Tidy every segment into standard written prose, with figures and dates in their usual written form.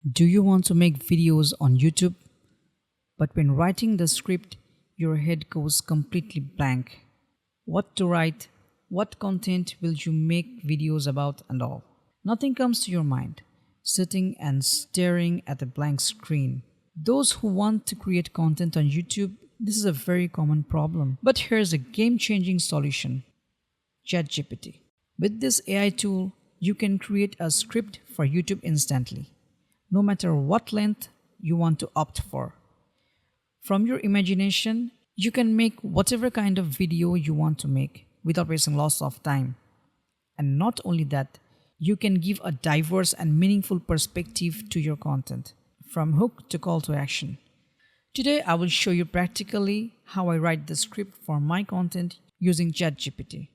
Do you want to make videos on YouTube, but when writing the script, your head goes completely blank? What to write? What content will you make videos about and all? Nothing comes to your mind, sitting and staring at a blank screen. Those who want to create content on YouTube, this is a very common problem. But here's a game changing solution: ChatGPT. With this AI tool, you can create a script for YouTube instantly, no matter what length you want to opt for. From your imagination, you can make whatever kind of video you want to make without wasting lots of time. And not only that, you can give a diverse and meaningful perspective to your content, from hook to call to action. Today, I will show you practically how I write the script for my content using ChatGPT.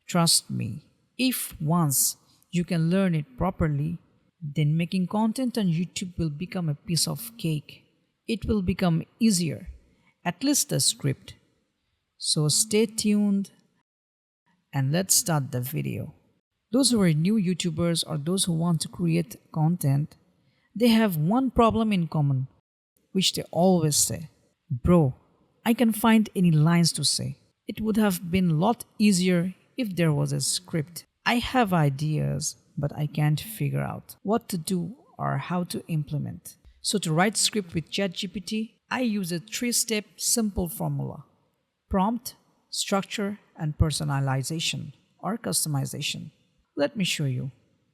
Trust me, if once you can learn it properly, then making content on YouTube will become a piece of cake. It will become easier, at least the script. So stay tuned and let's start the video. Those who are new YouTubers or those who want to create content, they have one problem in common, which they always say: Bro, I can't find any lines to say. It would have been a lot easier if there was a script. I have ideas, but I can't figure out what to do or how to implement. So to write script with ChatGPT, I use a three-step simple formula: prompt, structure, and personalization or customization. Let me show you.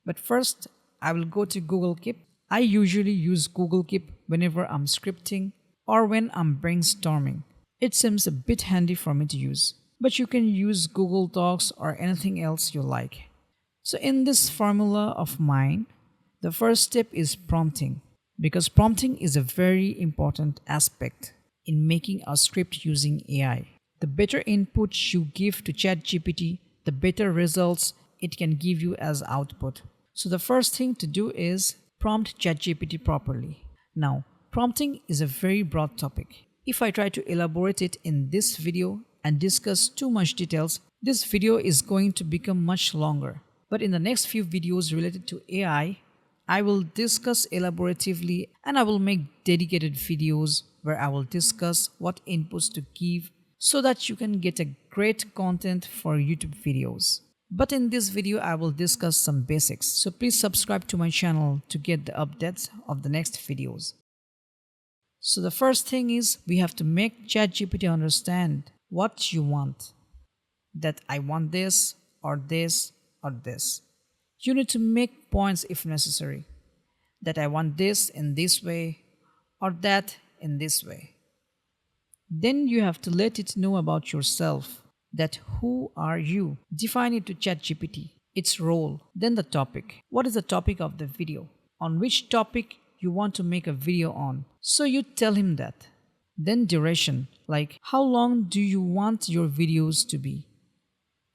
But first, I will go to Google Keep. I usually use Google Keep whenever I'm scripting or when I'm brainstorming. It seems a bit handy for me to use, but you can use Google Docs or anything else you like. So in this formula of mine, the first step is prompting, because prompting is a very important aspect in making a script using AI. The better input you give to ChatGPT, the better results it can give you as output. So the first thing to do is prompt ChatGPT properly. Now, prompting is a very broad topic. If I try to elaborate it in this video and discuss too much details, this video is going to become much longer. But in the next few videos related to AI, I will discuss elaboratively and I will make dedicated videos where I will discuss what inputs to give so that you can get a great content for YouTube videos. But in this video, I will discuss some basics. So please subscribe to my channel to get the updates of the next videos. So the first thing is we have to make ChatGPT understand what you want. That I want this or this or this. You need to make points if necessary. That I want this in this way or that in this way. Then you have to let it know about yourself. That who are you? Define it to ChatGPT. Its role. Then the topic. What is the topic of the video? On which topic you want to make a video on? So you tell him that. Then duration. Like how long do you want your videos to be?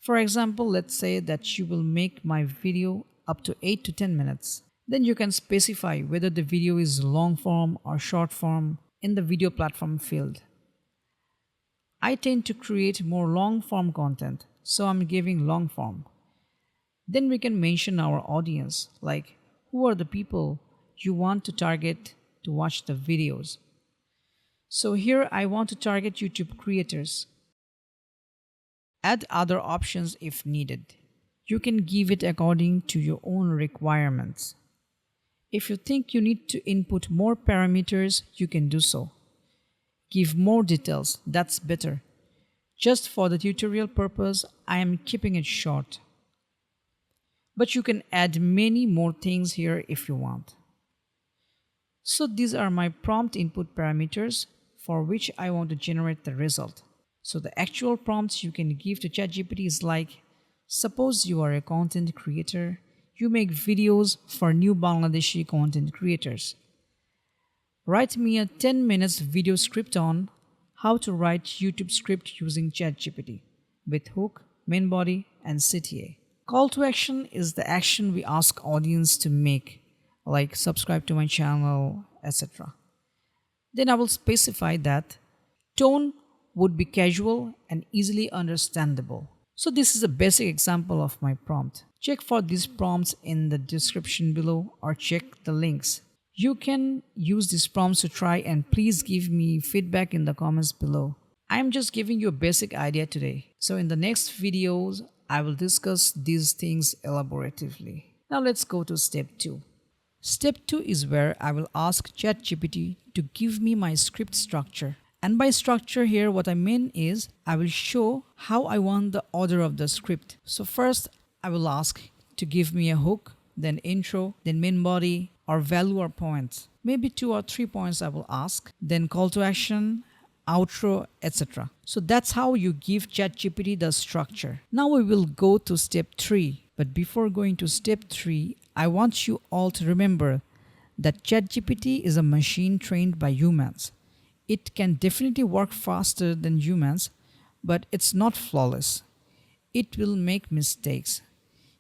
For example, let's say that you will make my video up to 8 to 10 minutes. Then you can specify whether the video is long form or short form in the video platform field. I tend to create more long form content, so I'm giving long form. Then we can mention our audience, like who are the people you want to target to watch the videos. So here I want to target YouTube creators. Add other options if needed. You can give it according to your own requirements. If you think you need to input more parameters, you can do so. Give more details, that's better. Just for the tutorial purpose, I am keeping it short. But you can add many more things here if you want. So these are my prompt input parameters for which I want to generate the result. So the actual prompts you can give to ChatGPT is like, suppose you are a content creator, you make videos for new Bangladeshi content creators. Write me a 10 minutes video script on how to write YouTube script using ChatGPT with hook, main body, and CTA. Call to action is the action we ask audience to make, like subscribe to my channel, etc. Then I will specify that tone would be casual and easily understandable. So this is a basic example of my prompt. Check for these prompts in the description below or check the links. You can use these prompts to try and please give me feedback in the comments below. I'm just giving you a basic idea today. So in the next videos, I will discuss these things elaboratively. Now let's go to step 2. Step 2 is where I will ask ChatGPT to give me my script structure. And by structure here, what I mean is I will show how I want the order of the script. So first, I will ask to give me a hook, then intro, then main body, or value or points. Maybe 2 or 3 points I will ask, then call to action, outro, etc. So that's how you give ChatGPT the structure. Now we will go to step 3. But before going to step 3, I want you all to remember that ChatGPT is a machine trained by humans. It can definitely work faster than humans, but it's not flawless. It will make mistakes.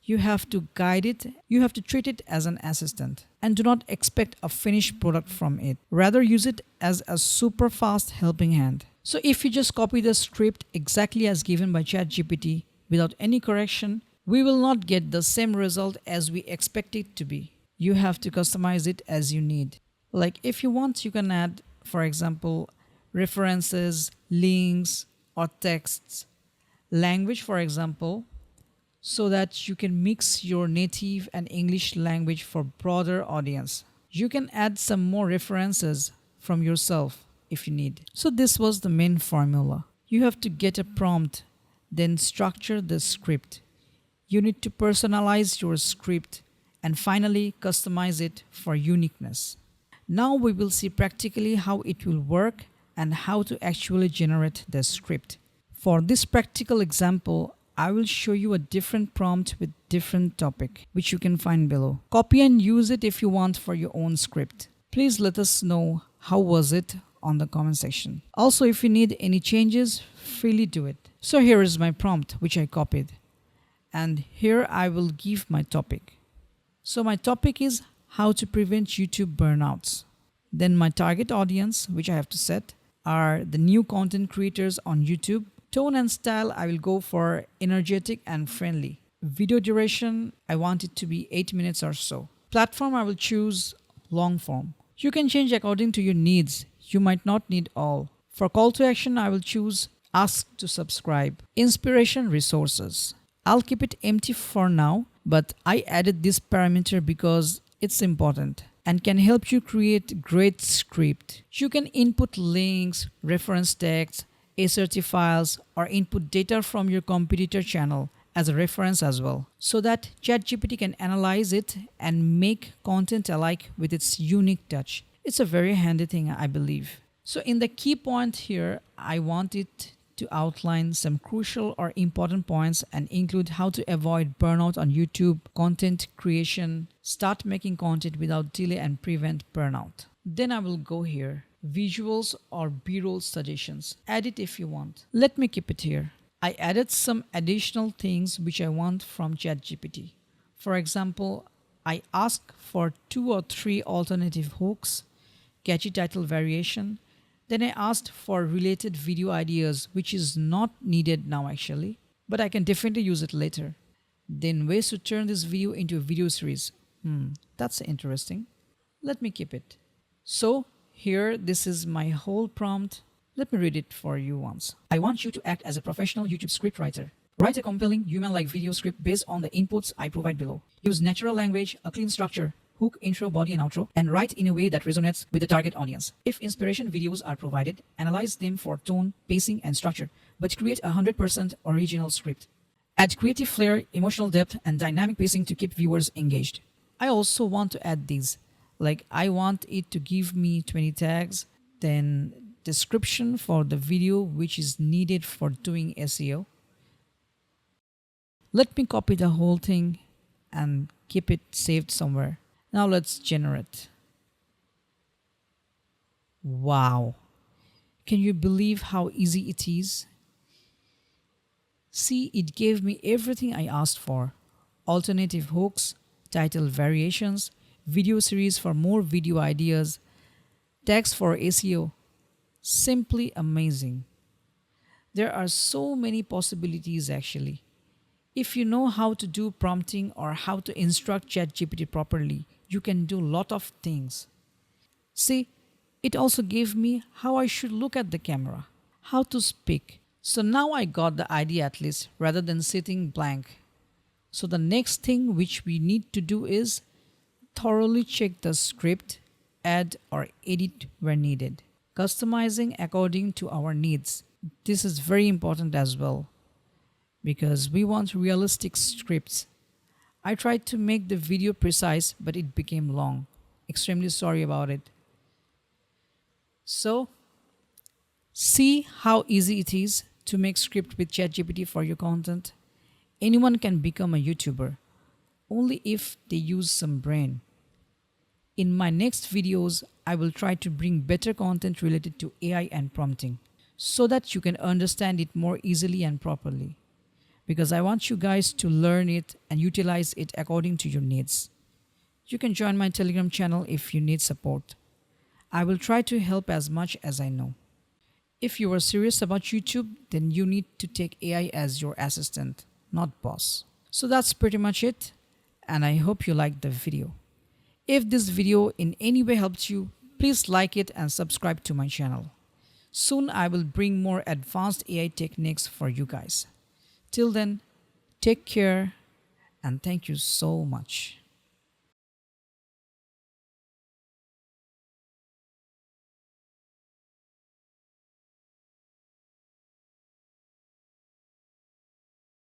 You have to guide it, you have to treat it as an assistant, and do not expect a finished product from it. Rather, use it as a super fast helping hand. So if you just copy the script exactly as given by ChatGPT without any correction, we will not get the same result as we expect it to be. You have to customize it as you need. Like if you want, you can add, for example, references, links, or texts. Language, for example, so that you can mix your native and English language for broader audience. You can add some more references from yourself if you need. So this was the main formula. You have to get a prompt, then structure the script. You need to personalize your script and finally customize it for uniqueness. Now we will see practically how it will work and how to actually generate the script. For this practical example, I will show you a different prompt with different topic, which you can find below. Copy and use it if you want for your own script. Please let us know how was it on the comment section. Also, if you need any changes, freely do it. So here is my prompt, which I copied. And here I will give my topic. So my topic is how to prevent YouTube burnouts. Then my target audience, which I have to set, are the new content creators on YouTube. Tone and style, I will go for energetic and friendly. Video duration, I want it to be 8 minutes or so. Platform, I will choose long form. You can change according to your needs. You might not need all. For call to action, I will choose ask to subscribe. Inspiration, resources. I'll keep it empty for now, but I added this parameter because it's important and can help you create great script. You can input links, reference text, ASRT files, or input data from your competitor channel as a reference as well, so that ChatGPT can analyze it and make content alike with its unique touch. It's a very handy thing, I believe. So in the key point here, I want it to outline some crucial or important points and include how to avoid burnout on YouTube, content creation, start making content without delay and prevent burnout. Then I will go here. Visuals or B-roll suggestions. Add it if you want. Let me keep it here. I added some additional things which I want from ChatGPT. For example, I asked for 2 or 3 alternative hooks, catchy title variation. Then I asked for related video ideas, which is not needed now actually, but I can definitely use it later. Then ways to turn this video into a video series. That's interesting. Let me keep it. So here, this is my whole prompt. Let me read it for you once. I want you to act as a professional YouTube scriptwriter. Write a compelling, human-like video script based on the inputs I provide below. Use natural language, a clean structure, hook, intro, body, and outro, and write in a way that resonates with the target audience. If inspiration videos are provided, analyze them for tone, pacing, and structure, but create a 100% original script. Add creative flair, emotional depth, and dynamic pacing to keep viewers engaged. I also want to add these. Like I want it to give me 20 tags, then description for the video which is needed for doing SEO. Let me copy the whole thing and keep it saved somewhere. Now let's generate. Wow. Can you believe how easy it is? See, it gave me everything I asked for. Alternative hooks, title variations, video series for more video ideas, tags for SEO. Simply amazing. There are so many possibilities actually. If you know how to do prompting or how to instruct ChatGPT properly, you can do a lot of things. See, it also gave me how I should look at the camera, how to speak. So now I got the idea at least rather than sitting blank. So the next thing which we need to do is thoroughly check the script, add or edit where needed. Customizing according to our needs. This is very important as well because we want realistic scripts. I tried to make the video precise but it became long. Extremely sorry about it. So, see how easy it is to make script with ChatGPT for your content. Anyone can become a YouTuber only if they use some brain. In my next videos, I will try to bring better content related to AI and prompting so that you can understand it more easily and properly. Because I want you guys to learn it and utilize it according to your needs. You can join my Telegram channel if you need support. I will try to help as much as I know. If you are serious about YouTube, then you need to take AI as your assistant, not boss. So that's pretty much it, and I hope you liked the video. If this video in any way helped you, please like it and subscribe to my channel. Soon I will bring more advanced AI techniques for you guys. Till then, take care and thank you so much.